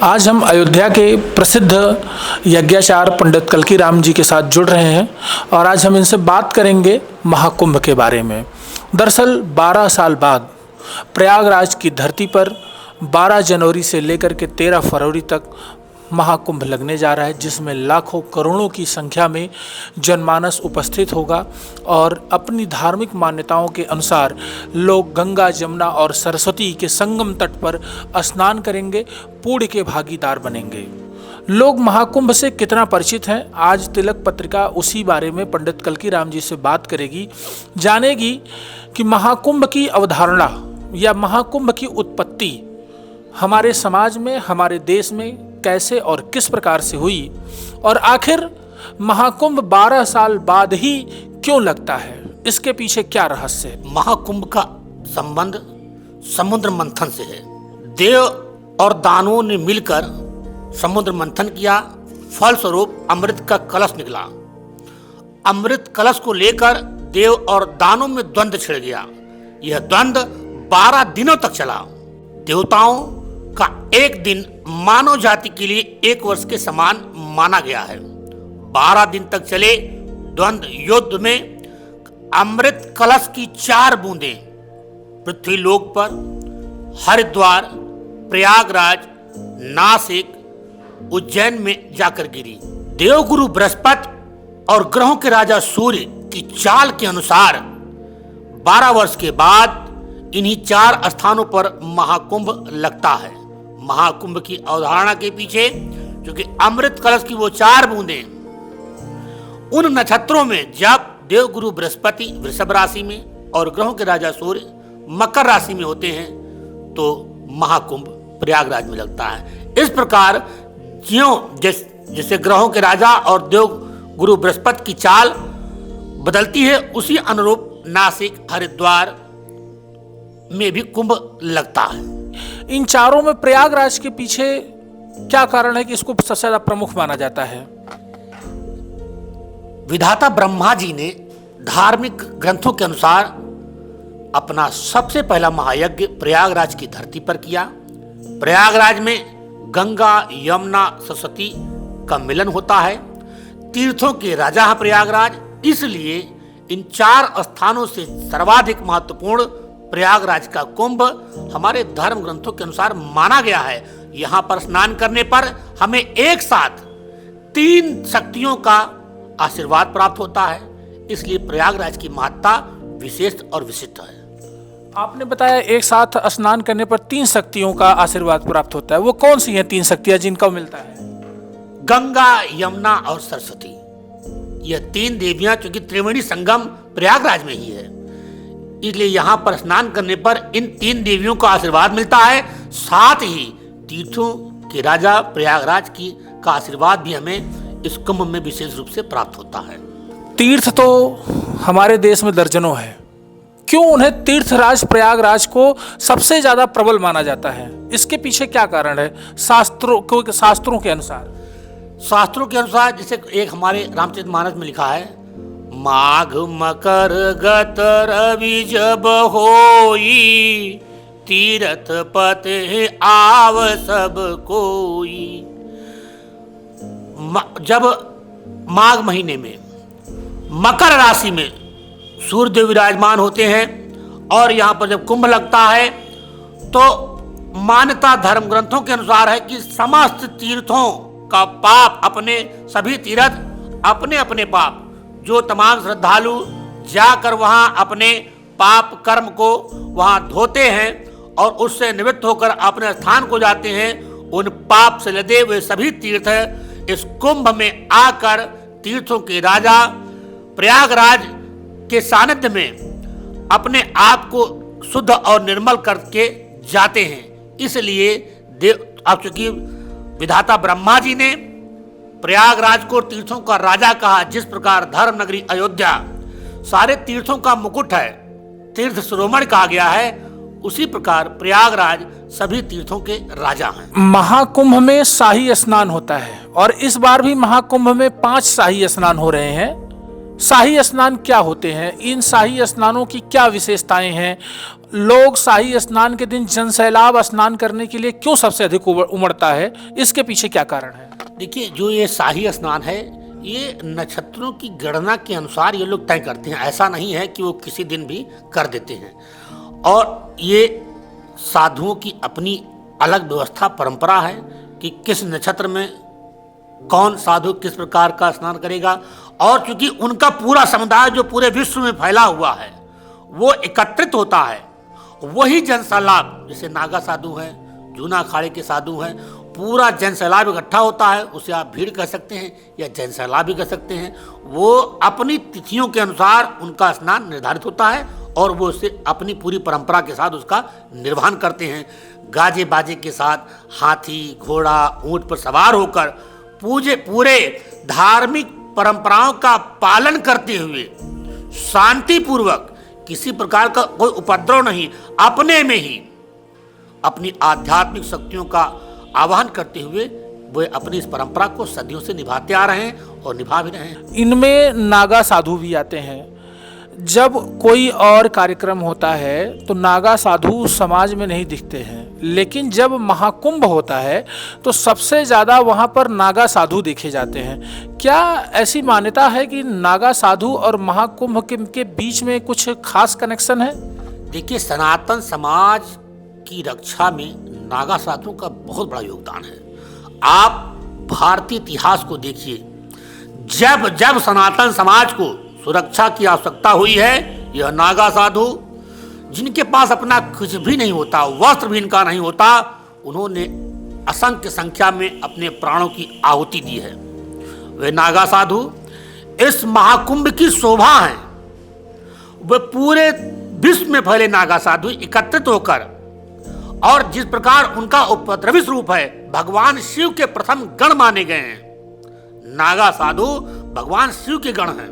आज हम अयोध्या के प्रसिद्ध यज्ञाचार्य पंडित कल्की राम जी के साथ जुड़ रहे हैं और आज हम इनसे बात करेंगे महाकुंभ के बारे में। दरअसल 12 साल बाद प्रयागराज की धरती पर 12 जनवरी से लेकर के 13 फरवरी तक महाकुंभ लगने जा रहा है, जिसमें लाखों करोड़ों की संख्या में जनमानस उपस्थित होगा और अपनी धार्मिक मान्यताओं के अनुसार लोग गंगा, जमुना और सरस्वती के संगम तट पर स्नान करेंगे, पुण्य के भागीदार बनेंगे। लोग महाकुंभ से कितना परिचित हैं, आज तिलक पत्रिका उसी बारे में पंडित कल्की राम जी से बात करेगी, जानेगी कि महाकुंभ की अवधारणा या महाकुंभ की उत्पत्ति हमारे समाज में, हमारे देश में कैसे और किस प्रकार से हुई और आखिर महाकुंभ 12 साल बाद ही क्यों लगता है, इसके पीछे क्या रहस्य है। महाकुंभ का संबंध समुद्र मंथन से है। देव और दानवों ने मिलकर समुद्र मंथन किया, फलस्वरूप अमृत का कलश निकला। अमृत कलश को लेकर देव और दानवों में द्वंद्व छिड़ गया। यह द्वंद्व 12 दिनों तक चला। देवताओं का एक दिन मानव जाति के लिए 1 वर्ष के समान माना गया है। 12 दिन तक चले द्वंद्व युद्ध में अमृत कलश की 4 बूंदें पृथ्वीलोक पर हरिद्वार, प्रयागराज, नासिक, उज्जैन में जाकर गिरी। देवगुरु बृहस्पति और ग्रहों के राजा सूर्य की चाल के अनुसार 12 वर्ष के बाद इन्हीं 4 स्थानों पर महाकुंभ लगता है। महाकुंभ की अवधारणा के पीछे क्योंकि अमृत कलश की वो 4 बूंदें उन नक्षत्रों में जब देवगुरु बृहस्पति वृषभ राशि में और ग्रहों के राजा सूर्य मकर राशि में होते हैं तो महाकुंभ प्रयागराज में लगता है। इस प्रकार जैसे ग्रहों के राजा और देवगुरु बृहस्पति की चाल बदलती है, उसी अनुरूप नासिक, हरिद्वार में भी कुंभ लगता है। इन चारों में प्रयागराज के पीछे क्या कारण है कि इसको सबसे ज्यादा प्रमुख माना जाता है। विधाता ब्रह्मा जी ने धार्मिक ग्रंथों के अनुसार अपना सबसे पहला महायज्ञ प्रयागराज की धरती पर किया। प्रयागराज में गंगा, यमुना, सरस्वती का मिलन होता है। तीर्थों के राजा है प्रयागराज, इसलिए इन 4 स्थानों से सर्वाधिक महत्वपूर्ण प्रयागराज का कुंभ हमारे धर्म ग्रंथों के अनुसार माना गया है। यहाँ पर स्नान करने पर हमें एक साथ 3 शक्तियों का आशीर्वाद प्राप्त होता है, इसलिए प्रयागराज की महत्ता विशेष और विशिष्ट है। आपने बताया एक साथ स्नान करने पर 3 शक्तियों का आशीर्वाद प्राप्त होता है, वो कौन सी हैं 3 शक्तियां जिनका मिलता है। गंगा, यमुना और सरस्वती, यह 3 देवियां चूंकि त्रिवेणी संगम प्रयागराज में ही है, इसलिए यहाँ पर स्नान करने पर इन 3 देवियों का आशीर्वाद मिलता है। साथ ही तीर्थों के राजा प्रयागराज का आशीर्वाद भी हमें इस कुंभ में विशेष रूप से प्राप्त होता है। तीर्थ तो हमारे देश में दर्जनों है, क्यों उन्हें तीर्थराज प्रयागराज को सबसे ज्यादा प्रबल माना जाता है, इसके पीछे क्या कारण है। शास्त्रों के अनुसार जैसे एक हमारे रामचरितमानस में लिखा है, माघ मकर गत रवि जब होई, तीरथ पते आव सब कोई। जब माघ महीने में मकर राशि में सूर्यदेव विराजमान होते हैं और यहाँ पर जब कुंभ लगता है तो मान्यता धर्म ग्रंथों के अनुसार है कि समस्त तीर्थों का पाप, अपने सभी तीर्थ अपने अपने पाप, जो तमाम श्रद्धालु जाकर वहां अपने पाप कर्म को वहां धोते हैं और उससे निवृत्त होकर अपने स्थान को जाते हैं, उन पाप से लदे हुए सभी तीर्थ इस कुंभ में आकर तीर्थों के राजा प्रयागराज के सानिध्य में अपने आप को शुद्ध और निर्मल करके जाते हैं। इसलिए अब चूंकि विधाता ब्रह्मा जी ने प्रयागराज को तीर्थों का राजा कहा, जिस प्रकार धर्म नगरी अयोध्या सारे तीर्थों का मुकुट है, तीर्थ शिरोमणि कहा गया है, उसी प्रकार प्रयागराज सभी तीर्थों के राजा हैं। महाकुंभ में शाही स्नान होता है और इस बार भी महाकुंभ में 5 शाही स्नान हो रहे हैं। शाही स्नान क्या होते हैं, इन शाही स्नानों की क्या विशेषताएं हैं, लोग शाही स्नान के दिन जनसैलाब स्नान करने के लिए क्यों सबसे अधिक उमड़ता है, इसके पीछे क्या कारण है? देखिए, जो ये शाही स्नान है, ये नक्षत्रों की गणना के अनुसार ये लोग तय करते हैं। ऐसा नहीं है कि वो किसी दिन भी कर देते हैं। और ये साधुओं की अपनी अलग व्यवस्था, परंपरा है कि किस नक्षत्र में कौन साधु किस प्रकार का स्नान करेगा। और चूंकि उनका पूरा समुदाय जो पूरे विश्व में फैला हुआ है, वो एकत्रित होता है, वही जनसैलाब, जैसे नागा साधु हैं, जूना अखाड़े के साधु हैं, पूरा जनसैलाब इकट्ठा होता है। उसे आप भीड़ कह सकते हैं या जनसैलाब भी कह सकते हैं। वो अपनी तिथियों के अनुसार उनका स्नान निर्धारित होता है और वो उसे अपनी पूरी परंपरा के साथ उसका निर्वहन करते हैं। गाजे बाजे के साथ हाथी, घोड़ा, ऊंट पर सवार होकर पूरे धार्मिक परंपराओं का पालन करते हुए शांतिपूर्वक, किसी प्रकार का कोई उपद्रव नहीं, अपने में ही अपनी आध्यात्मिक शक्तियों का आवाहन करते हुए वे अपनी इस परंपरा को सदियों से निभाते आ रहे हैं और निभा भी रहे हैं। इनमें नागा साधु भी आते हैं। जब कोई और कार्यक्रम होता है तो नागा साधु समाज में नहीं दिखते हैं, लेकिन जब महाकुंभ होता है तो सबसे ज़्यादा वहाँ पर नागा साधु देखे जाते हैं। क्या ऐसी मान्यता है कि नागा साधु और महाकुंभ के बीच में कुछ खास कनेक्शन है? देखिए, सनातन समाज की रक्षा में नागा साधुओं का बहुत बड़ा योगदान है। आप भारतीय इतिहास को देखिए, जब जब सनातन समाज को सुरक्षा की आवश्यकता हुई है, यह नागा साधु, जिनके पास अपना कुछ भी नहीं होता, वस्त्र भी इनका नहीं होता, उन्होंने असंख्य संख्या में अपने प्राणों की आहुति दी है। वे नागा साधु इस महाकुंभ की शोभा हैं। वे पूरे विश्व में फैले नागा साधु एकत्रित होकर, और जिस प्रकार उनका उपद्रवी स्वरूप है, भगवान शिव के प्रथम गण माने गए हैं। नागा साधु भगवान शिव के गण हैं।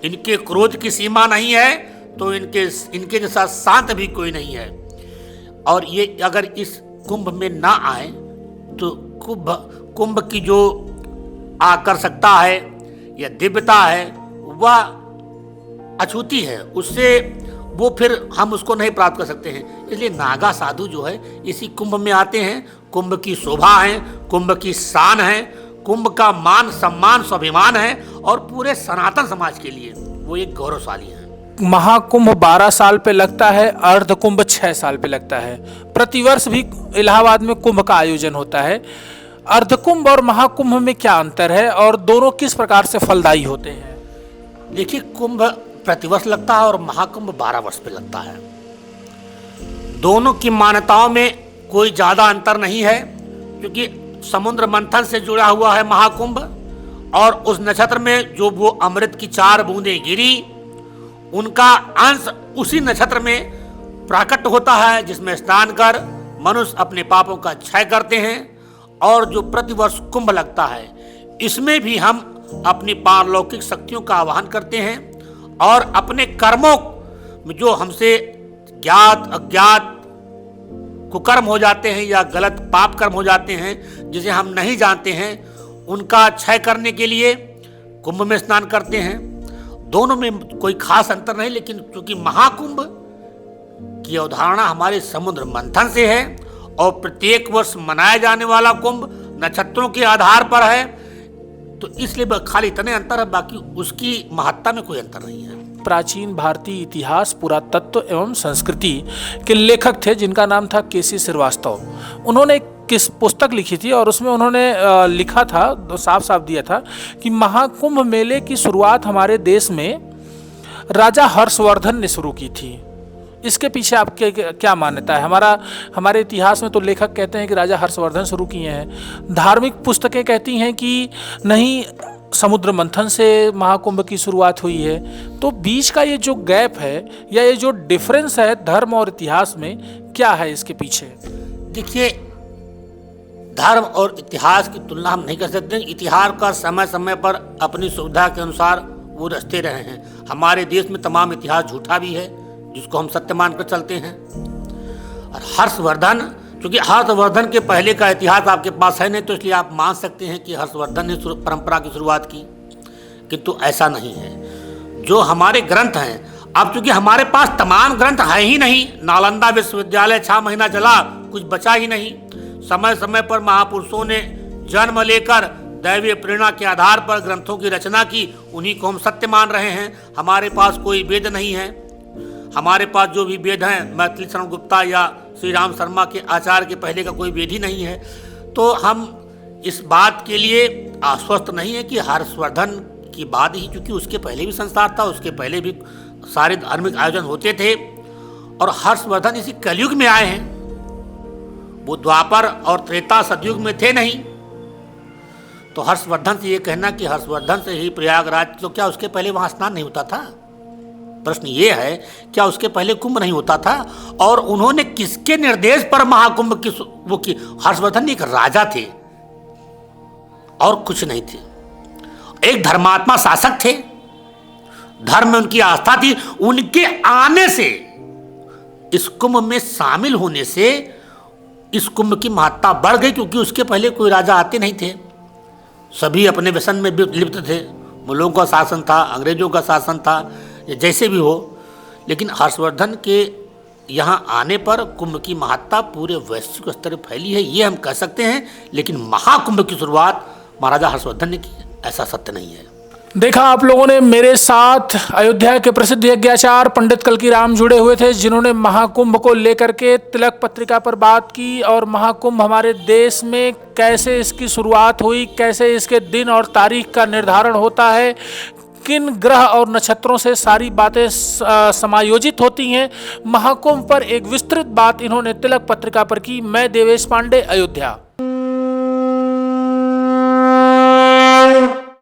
इनके क्रोध की सीमा नहीं है, तो इनके जैसा शांत भी कोई नहीं है। और ये अगर इस कुंभ में ना आए तो कुंभ की जो आकर्षकता है या दिव्यता है वह अछूती है, उससे वो फिर हम उसको नहीं प्राप्त कर सकते हैं। इसलिए नागा साधु जो है इसी कुंभ में आते हैं। कुंभ की शोभा है, कुंभ की शान है, कुंभ का मान सम्मान स्वाभिमान है और पूरे सनातन समाज के लिए वो एक गौरवशाली है। महाकुंभ 12 साल पे लगता है, अर्ध कुंभ 6 साल पे लगता है। प्रतिवर्ष भी इलाहाबाद में कुंभ का आयोजन होता है। अर्ध कुंभ और महाकुंभ में क्या अंतर है और दोनों किस प्रकार से फलदायी होते हैं? देखिए, कुंभ प्रतिवर्ष लगता है और महाकुंभ 12 वर्ष पे लगता है। दोनों की मान्यताओं में कोई ज़्यादा अंतर नहीं है, क्योंकि समुद्र मंथन से जुड़ा हुआ है महाकुंभ, और उस नक्षत्र में जो वो अमृत की 4 बूंदें गिरी, उनका अंश उसी नक्षत्र में प्राकट होता है, जिसमें स्नान कर मनुष्य अपने पापों का क्षय करते हैं। और जो प्रतिवर्ष कुंभ लगता है, इसमें भी हम अपनी पारलौकिक शक्तियों का आवाहन करते हैं और अपने कर्मों में जो हमसे ज्ञात अज्ञात कुकर्म हो जाते हैं या गलत पाप कर्म हो जाते हैं, जिसे हम नहीं जानते हैं, उनका क्षय करने के लिए कुंभ में स्नान करते हैं। दोनों में कोई खास अंतर नहीं, लेकिन चूंकि महाकुंभ की अवधारणा हमारे समुद्र मंथन से है और प्रत्येक वर्ष मनाया जाने वाला कुंभ नक्षत्रों के आधार पर है, तो इसलिए खाली इतने अंतर है, बाकी उसकी महत्ता में कोई अंतर नहीं है। प्राचीन भारतीय इतिहास, पुरातत्व एवं संस्कृति के लेखक थे जिनका नाम था केसी श्रीवास्तव। उन्होंने किस पुस्तक लिखी थी और उसमें उन्होंने लिखा था, साफ साफ दिया था कि महाकुंभ मेले की शुरुआत हमारे देश में राजा हर्षवर्धन ने शुरू की थी। इसके पीछे आपके क्या मान्यता है? हमारे इतिहास में तो लेखक कहते हैं कि राजा हर्षवर्धन शुरू किए हैं। धार्मिक पुस्तकें कहती हैं कि नहीं, समुद्र मंथन से महाकुंभ की शुरुआत हुई है। तो बीच का ये जो गैप है या ये जो डिफरेंस है धर्म और इतिहास में, क्या है इसके पीछे? देखिए, धर्म और इतिहास की तुलना हम नहीं कर सकते। इतिहास का समय समय पर अपनी सुविधा के अनुसार वो रचते रहे हैं। हमारे देश में तमाम इतिहास झूठा भी है, जिसको हम सत्य मानकर चलते हैं। और हर्षवर्धन, क्योंकि हर्षवर्धन के पहले का इतिहास आपके पास है नहीं, तो इसलिए आप मान सकते हैं कि हर्षवर्धन ने परंपरा की शुरुआत की, किंतु ऐसा नहीं है। जो हमारे ग्रंथ हैं, अब चूंकि हमारे पास तमाम ग्रंथ है ही नहीं, नालंदा विश्वविद्यालय 6 महीना चला, कुछ बचा ही नहीं। समय समय पर महापुरुषों ने जन्म लेकर दैवीय प्रेरणा के आधार पर ग्रंथों की रचना की, उन्हीं को हम सत्य मान रहे हैं। हमारे पास कोई वेद नहीं है। हमारे पास जो भी वेद हैं, मैथिली शरण गुप्ता या श्री राम शर्मा के आचार्य के पहले का कोई वेद ही नहीं है। तो हम इस बात के लिए आश्वस्त नहीं है कि हर्षवर्धन की बात ही, क्योंकि उसके पहले भी संसार था, उसके पहले भी सारे धार्मिक आयोजन होते थे, और हर्षवर्धन इसी कलयुग में आए हैं। वो द्वापर और त्रेता सतयुग में थे नहीं। तो हर्षवर्धन से ये कहना कि हर्षवर्धन से ही प्रयागराज, तो क्या उसके पहले वहां स्नान नहीं होता था? प्रश्न ये है, क्या उसके पहले कुंभ नहीं होता था? और उन्होंने किसके निर्देश पर महाकुंभ की वो की? हर्षवर्धन एक राजा थे और कुछ नहीं थे, एक धर्मात्मा शासक थे, धर्म में उनकी आस्था थी। उनके आने से, इस कुंभ में शामिल होने से इस कुंभ की महत्ता बढ़ गई, क्योंकि उसके पहले कोई राजा आते नहीं थे, सभी अपने व्यसन में लिप्त थे। मुगलों का शासन था, अंग्रेजों का शासन था, जैसे भी हो। लेकिन हर्षवर्धन के यहाँ आने पर कुंभ की महत्ता पूरे वैश्विक स्तर पर फैली है, ये हम कह सकते हैं। लेकिन महाकुंभ की शुरुआत महाराजा हर्षवर्धन ने की, ऐसा सत्य नहीं है। देखा आप लोगों ने, मेरे साथ अयोध्या के प्रसिद्ध यज्ञाचार्य पंडित कल्की राम जुड़े हुए थे, जिन्होंने महाकुंभ को लेकर के तिलक पत्रिका पर बात की और महाकुंभ हमारे देश में कैसे इसकी शुरुआत हुई, कैसे इसके दिन और तारीख का निर्धारण होता है, किन ग्रह और नक्षत्रों से सारी बातें समायोजित होती हैं। महाकुंभ पर एक विस्तृत बात इन्होंने तिलक पत्रिका पर की। मैं देवेश पांडे, अयोध्या।